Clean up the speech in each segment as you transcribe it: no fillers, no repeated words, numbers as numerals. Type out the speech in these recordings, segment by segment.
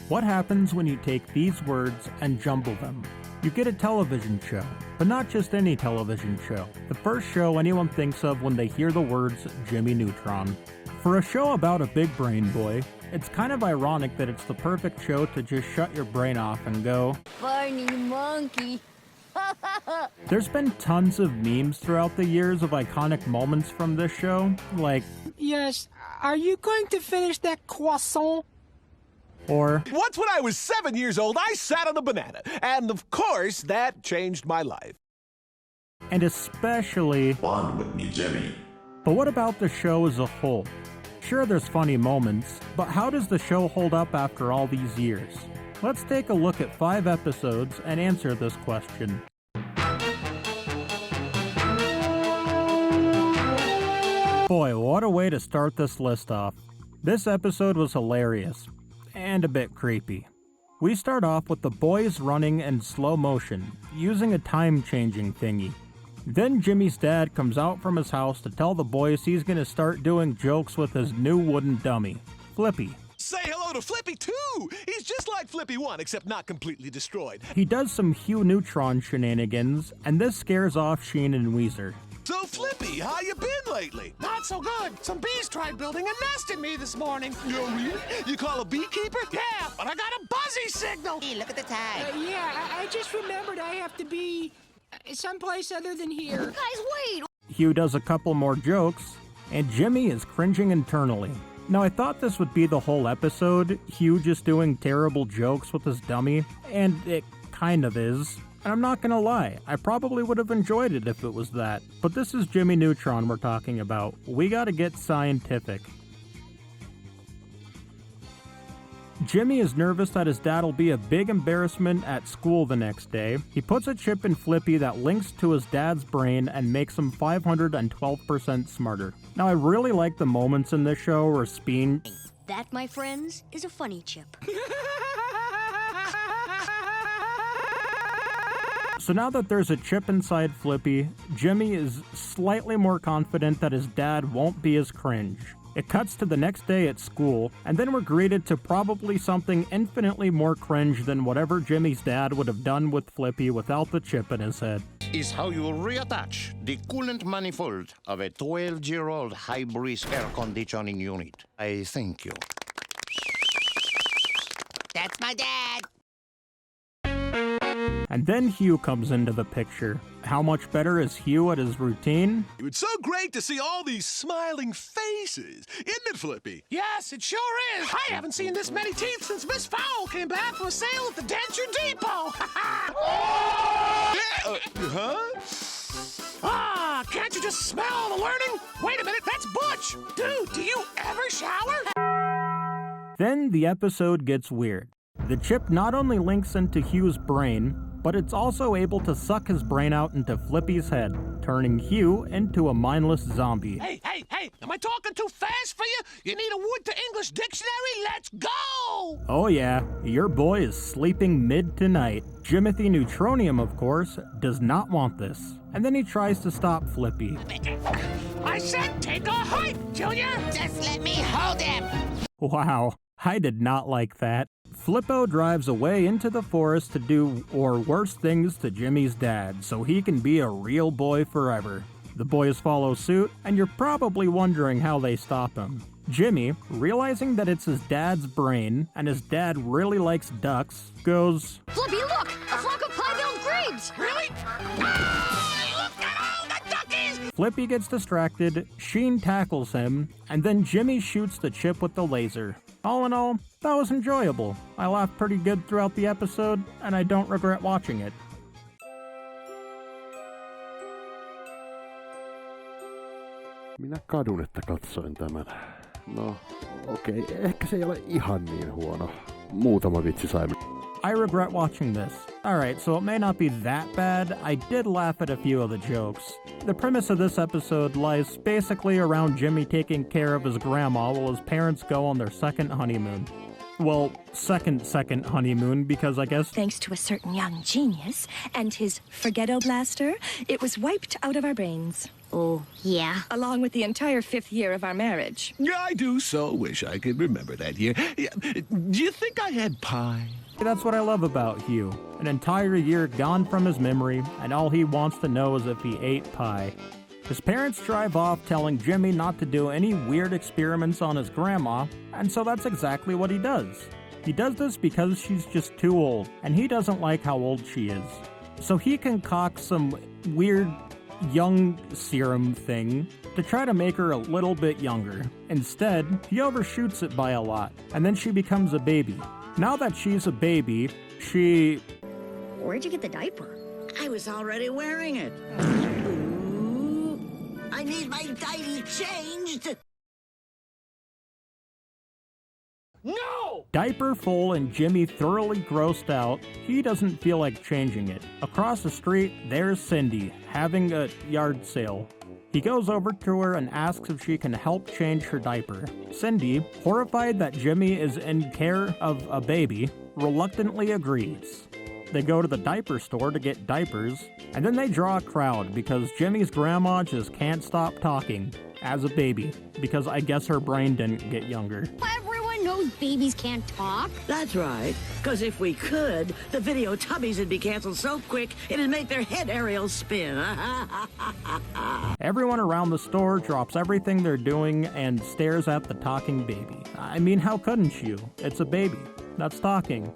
What happens when you take these words and jumble them? You get a television show, but not just any television show. The first show anyone thinks of when they hear the words Jimmy Neutron. For a show about a big brain boy, it's kind of ironic that it's the perfect show to just shut your brain off and go, "Funny monkey." There's been tons of memes throughout the years of iconic moments from this show, like, "Yes, are you going to finish that croissant?" Or, "Once when I was 7 years old, I sat on a banana, and of course, that changed my life." And especially, "Fun with me, Jimmy." But what about the show as a whole? Sure, there's funny moments, but how does the show hold up after all these years? Let's take a look at 5 episodes and answer this question. Boy, what a way to start this list off. This episode was hilarious, and a bit creepy. We start off with the boys running in slow motion, using a time-changing thingy. Then Jimmy's dad comes out from his house to tell the boys he's gonna start doing jokes with his new wooden dummy, Flippy. Say hello to Flippy, too! He's just like Flippy 1, except not completely destroyed. He does some Neutron shenanigans, and this scares off Sheen and Weezer. "So, Flippy, how you been lately?" Not so good. Some bees tried building a nest in me this morning. "You really? You call a beekeeper?" Yeah, but I got a buzzy signal. Hey, look at the tag. Yeah, I just remembered I have to be someplace other than here. Guys, wait! Hugh does a couple more jokes, and Jimmy is cringing internally. Now, I thought this would be the whole episode, Hugh just doing terrible jokes with his dummy, and it kind of is. And I'm not gonna lie, I probably would have enjoyed it if it was that. But this is Jimmy Neutron we're talking about. We gotta get scientific. Jimmy is nervous that his dad will be a big embarrassment at school the next day. He puts a chip in Flippy that links to his dad's brain and makes him 512% smarter. Now, I really like the moments in this show where Speen... That, my friends, is a funny chip. So now that there's a chip inside Flippy, Jimmy is slightly more confident that his dad won't be as cringe. It cuts to the next day at school, and then we're greeted to probably something infinitely more cringe than whatever Jimmy's dad would have done with Flippy without the chip in his head. Is how you reattach the coolant manifold of a 12-year-old high-breeze air conditioning unit. I thank you. That's my dad. And then Hugh comes into the picture. How much better is Hugh at his routine? It's so great to see all these smiling faces, isn't it, Flippy? Yes, it sure is. I haven't seen this many teeth since Miss Fowl came back from a sale at the Denture Depot. Ah, can't you just smell the learning? Wait a minute, that's Butch. Dude, do you ever shower? Then the episode gets weird. The chip not only links into Hugh's brain, but it's also able to suck his brain out into Flippy's head, turning Hugh into a mindless zombie. Hey, am I talking too fast for you? You need a Wood-to-English dictionary? Let's go! Oh yeah, your boy is sleeping mid-to-night. Jimothy Neutronium, of course, does not want this. And then he tries to stop Flippy. I said take a hike, Junior! Just let me hold him. Wow, I did not like that. Flippo drives away into the forest to do or worse things to Jimmy's dad so he can be a real boy forever. The boys follow suit, and you're probably wondering how they stop him. Jimmy, realizing that it's his dad's brain and his dad really likes ducks, goes, Flippy, look! A flock of pie-billed grebes! Really? Ah, look at all the duckies! Flippy gets distracted, Sheen tackles him, and then Jimmy shoots the chip with the laser. All in all, that was enjoyable. I laughed pretty good throughout the episode, and I don't regret watching it. Minä kadun, että katsoin tämän. No, okei, ehkä se ei ole ihan niin huono. Muutama vitsi sai. I regret watching this. Alright, so it may not be that bad. I did laugh at a few of the jokes. The premise of this episode lies basically around Jimmy taking care of his grandma while his parents go on their second honeymoon. Well, second honeymoon, because I guess... Thanks to a certain young genius and his Forgetto Blaster, it was wiped out of our brains. Oh, yeah? Along with the entire 5th year of our marriage. I do so wish I could remember that year. Do you think I had pie? That's what I love about Hugh. An entire year gone from his memory, and all he wants to know is if he ate pie. His parents drive off telling Jimmy not to do any weird experiments on his grandma, and so that's exactly what he does. He does this because she's just too old, and he doesn't like how old she is. So he concocts some weird young serum thing to try to make her a little bit younger. Instead, he overshoots it by a lot, and then she becomes a baby. Now that she's a baby, she... Where'd you get the diaper? I was already wearing it. I need my diaper changed. No! Diaper full and Jimmy thoroughly grossed out, he doesn't feel like changing it. Across the street, there's Cindy, having a yard sale. He goes over to her and asks if she can help change her diaper. Cindy, horrified that Jimmy is in care of a baby, reluctantly agrees. They go to the diaper store to get diapers, and then they draw a crowd because Jimmy's grandma just can't stop talking as a baby, because I guess her brain didn't get younger. Everyone knows babies can't talk. That's right. Because if we could, the video tubbies would be canceled so quick, it'd make their head aerials spin. Everyone around the store drops everything they're doing and stares at the talking baby. I mean, how couldn't you? It's a baby that's talking.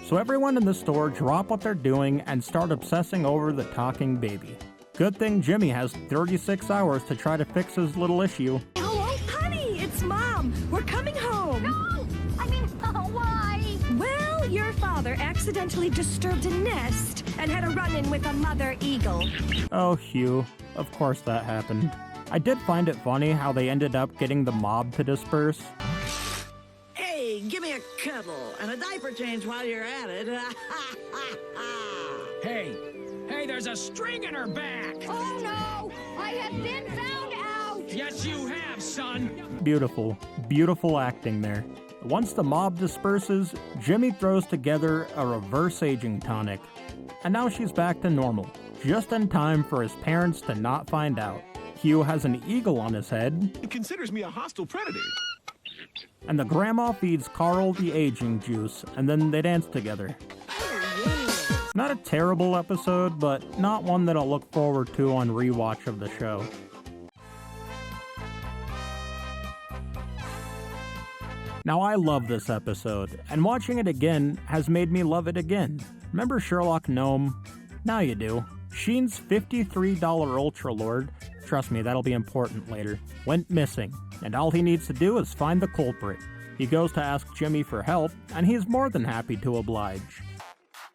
So everyone in the store drop what they're doing and start obsessing over the talking baby. Good thing Jimmy has 36 hours to try to fix his little issue. Hello? Honey, it's Mom. We're coming home. No! I mean, why? Well, your father accidentally disturbed a nest and had a run-in with a mother eagle. Oh, Hugh. Of course that happened. I did find it funny how they ended up getting the mob to disperse. Hey, give me a cuddle and a diaper change while you're at it. Hey, there's a string in her back! Oh no! I have been found out! Yes, you have, son! Beautiful, beautiful acting there. Once the mob disperses, Jimmy throws together a reverse aging tonic. And now she's back to normal, just in time for his parents to not find out. Hugh has an eagle on his head. He considers me a hostile predator. And the grandma feeds Carl the aging juice, and then they dance together. Not a terrible episode, but not one that I'll look forward to on rewatch of the show. Now I love this episode, and watching it again has made me love it again. Remember Sherlock Gnome? Now you do. Sheen's $53 Ultralord, trust me, that'll be important later, went missing, and all he needs to do is find the culprit. He goes to ask Jimmy for help, and he's more than happy to oblige.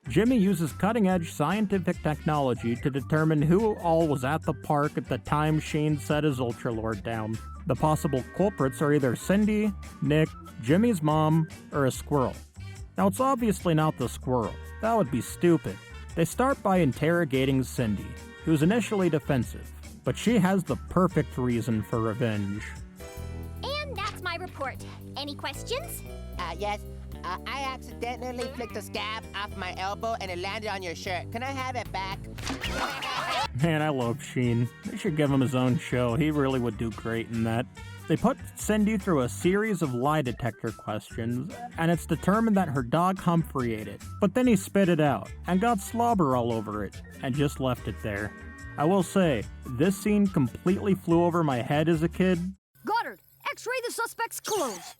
Jimmy uses cutting-edge scientific technology to determine who all was at the park at the time Sheen set his Ultralord down. The possible culprits are either Cindy, Nick, Jimmy's mom, or a squirrel. Now it's obviously not the squirrel. That would be stupid. They start by interrogating Cindy, who's initially defensive, but she has the perfect reason for revenge. And that's my report. Any questions? Yes. I accidentally flicked a scab off my elbow and it landed on your shirt. Can I have it back? Man, I love Sheen. They should give him his own show. He really would do great in that. They put Cindy through a series of lie detector questions, and it's determined that her dog Humphrey ate it. But then he spit it out, and got slobber all over it, and just left it there. I will say, this scene completely flew over my head as a kid. Goddard, X-ray the suspect's clothes.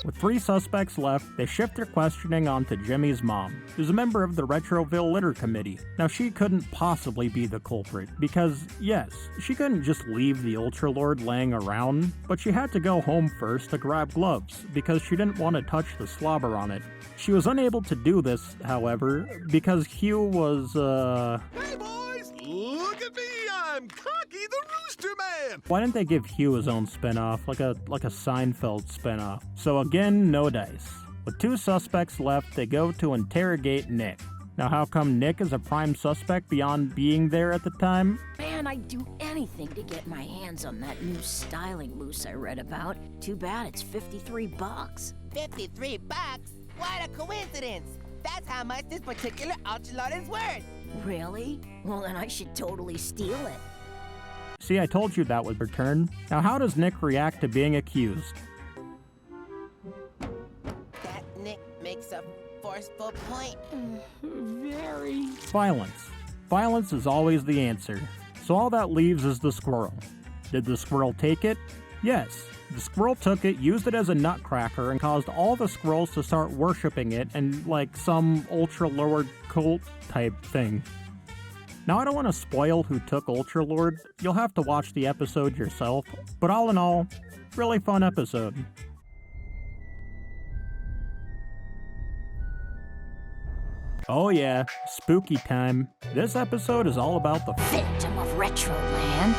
With 3 suspects left, they shift their questioning onto Jimmy's mom, who's a member of the Retroville Litter Committee. Now, she couldn't possibly be the culprit, because, yes, she couldn't just leave the Ultralord laying around, but she had to go home first to grab gloves, because she didn't want to touch the slobber on it. She was unable to do this, however, because Hugh was, Hey boys, look at me, I'm Cocky the Rooster Man! Why didn't they give Hugh his own spinoff, like a Seinfeld spinoff? So again, no dice. With 2 suspects left, they go to interrogate Nick. Now how come Nick is a prime suspect beyond being there at the time? Man, Man, I'd do anything to get my hands on that new styling mousse I read about. Too bad it's $53. $53? What a coincidence! That's how much this particular ultralord is worth! Really? Well, then I should totally steal it. See, I told you that would return. Now how does Nick react to being accused? That Nick makes a forceful point. Very. Violence. Violence is always the answer. So all that leaves is the squirrel. Did the squirrel take it? Yes. The squirrel took it, used it as a nutcracker, and caused all the squirrels to start worshipping it in like some ultra-lord cult type thing. Now I don't want to spoil who took Ultralord, you'll have to watch the episode yourself, but all in all, really fun episode. Oh yeah, spooky time. This episode is all about the Phantom of Retroland.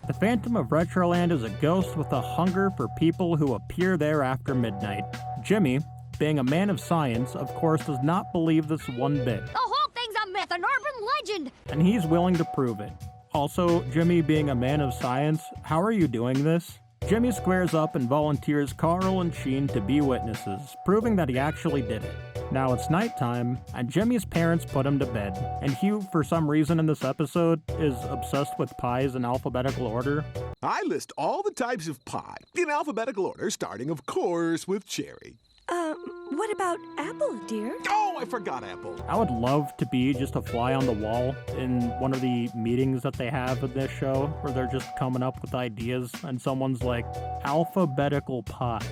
The Phantom of Retroland is a ghost with a hunger for people who appear there after midnight. Jimmy, being a man of science, of course does not believe this one bit. The whole thing's a myth, an urban legend. And he's willing to prove it. Also, Jimmy being a man of science, how are you doing this? Jimmy squares up and volunteers Carl and Sheen to be witnesses, proving that he actually did it. Now it's nighttime, and Jimmy's parents put him to bed, and Hugh, for some reason in this episode, is obsessed with pies in alphabetical order. I list all the types of pie in alphabetical order, starting, of course, with cherry. What about apple, dear? Oh, I forgot apple. I would love to be just a fly on the wall in one of the meetings that they have in this show, where they're just coming up with ideas, and someone's like, alphabetical pie.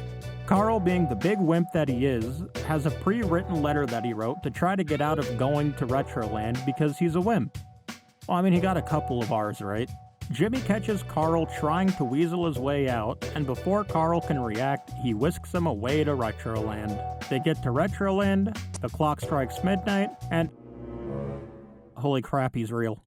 Carl, being the big wimp that he is, has a pre-written letter that he wrote to try to get out of going to Retroland because he's a wimp. Well, I mean, he got a couple of R's right. Jimmy catches Carl trying to weasel his way out, and before Carl can react, he whisks him away to Retroland. They get to Retroland, the clock strikes midnight, and... holy crap, he's real.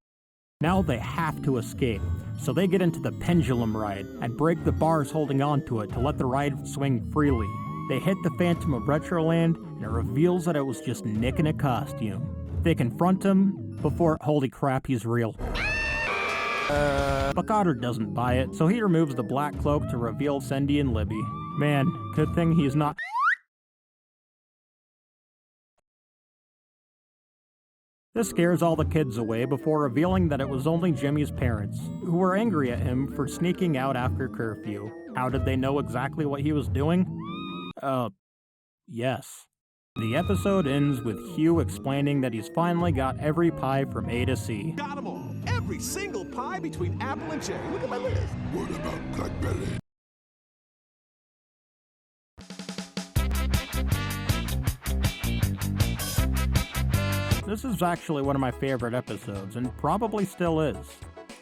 Now they have to escape, so they get into the pendulum ride and break the bars holding onto it to let the ride swing freely. They hit the Phantom of Retroland, and it reveals that it was just Nick in a costume. They confront him before, holy crap, he's real. But Goddard doesn't buy it, so he removes the black cloak to reveal Cindy and Libby. Man, good thing he's not... This scares all the kids away before revealing that it was only Jimmy's parents, who were angry at him for sneaking out after curfew. How did they know exactly what he was doing? Yes. The episode ends with Hugh explaining that he's finally got every pie from A to C. Got them all. Every single pie between apple and cherry. Look at my list. What about blackberry? This is actually one of my favorite episodes, and probably still is.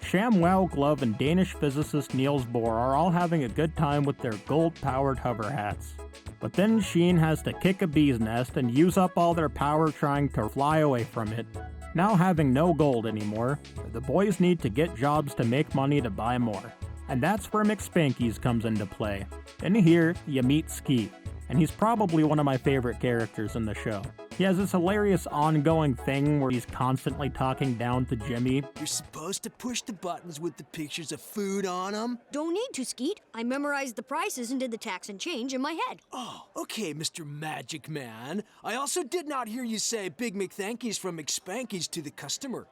ShamWow Glove and Danish physicist Niels Bohr are all having a good time with their gold-powered hover hats. But then Sheen has to kick a bee's nest and use up all their power trying to fly away from it. Now having no gold anymore, the boys need to get jobs to make money to buy more. And that's where McSpankies comes into play. In here, you meet Skeet, and he's probably one of my favorite characters in the show. He has this hilarious ongoing thing where he's constantly talking down to Jimmy. You're supposed to push the buttons with the pictures of food on them? Don't need to, Skeet. I memorized the prices and did the tax and change in my head. Oh, okay, Mr. Magic Man. I also did not hear you say Big McThankies from McSpankies to the customer.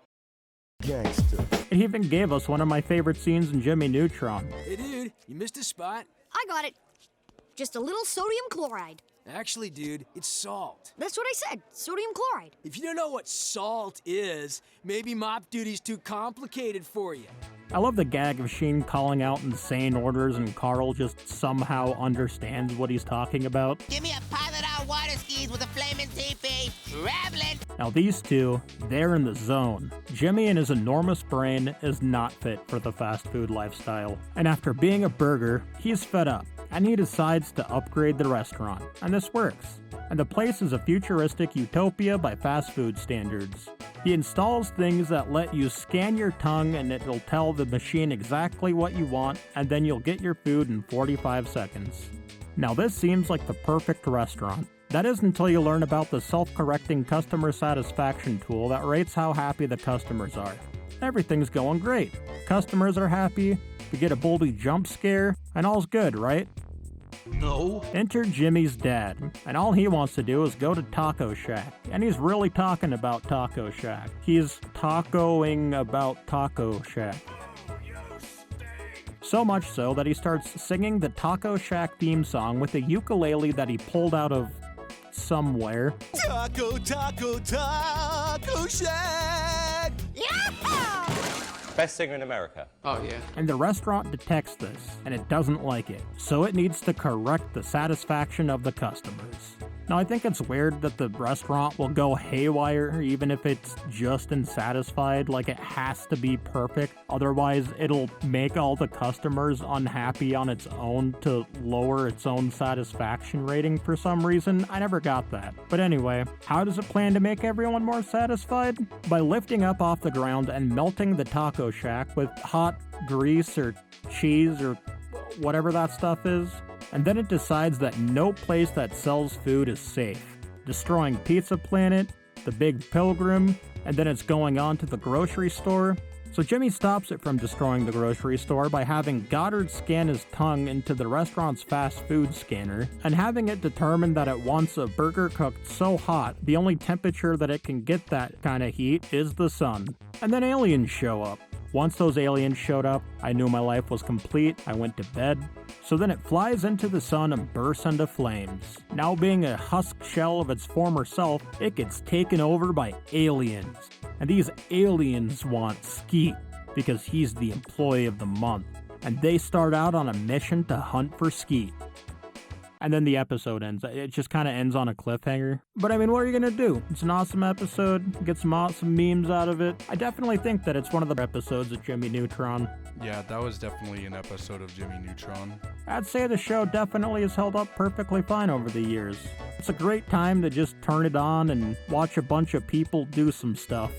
Gangster. It even gave us one of my favorite scenes in Jimmy Neutron. Hey, dude, you missed a spot. I got it. Just a little sodium chloride. Actually, dude, it's salt. That's what I said, sodium chloride. If you don't know what salt is, maybe mop duty's too complicated for you. I love the gag of Sheen calling out insane orders and Carl just somehow understands what he's talking about. Give me a pilot on water skis with a flaming teepee. Traveling. Now these two, they're in the zone. Jimmy and his enormous brain is not fit for the fast food lifestyle. And after being a burger, he's fed up. And he decides to upgrade the restaurant, and this works. And the place is a futuristic utopia by fast food standards. He installs things that let you scan your tongue and it'll tell the machine exactly what you want, and then you'll get your food in 45 seconds. Now this seems like the perfect restaurant. That is until you learn about the self-correcting customer satisfaction tool that rates how happy the customers are. everything's going great. Customers are happy, we get a Boldy jump scare, and all's good, right? No. Enter Jimmy's dad, and all he wants to do is go to Taco Shack. And he's really talking about Taco Shack. He's tacoing about Taco Shack. So much so that he starts singing the Taco Shack theme song with a ukulele that he pulled out of somewhere. Taco, taco, taco shack! Yeah! Best singer in America. Oh, yeah. And the restaurant detects this, and it doesn't like it. So it needs to correct the satisfaction of the customers. Now, I think it's weird that the restaurant will go haywire even if it's just unsatisfied, like it has to be perfect. Otherwise, it'll make all the customers unhappy on its own to lower its own satisfaction rating for some reason. I never got that. But anyway, how does it plan to make everyone more satisfied? By lifting up off the ground and melting the Taco Shack with hot grease or cheese or whatever that stuff is. And then it decides that no place that sells food is safe, destroying Pizza Planet, the Big Pilgrim, and then it's going on to the grocery store. So Jimmy stops it from destroying the grocery store by having Goddard scan his tongue into the restaurant's fast food scanner, and having it determine that it wants a burger cooked so hot, the only temperature that it can get that kind of heat is the sun. And then aliens show up. Once those aliens showed up, I knew my life was complete. I went to bed. So then it flies into the sun and bursts into flames. Now being a husk shell of its former self, it gets taken over by aliens. And these aliens want Skeet because he's the employee of the month. And they start out on a mission to hunt for Skeet. And then the episode ends. It just kind of ends on a cliffhanger. But I mean, what are you going to do? It's an awesome episode. Get some awesome memes out of it. I definitely think that it's one of the episodes of Jimmy Neutron. Yeah, that was definitely an episode of Jimmy Neutron. I'd say the show definitely has held up perfectly fine over the years. It's a great time to just turn it on and watch a bunch of people do some stuff.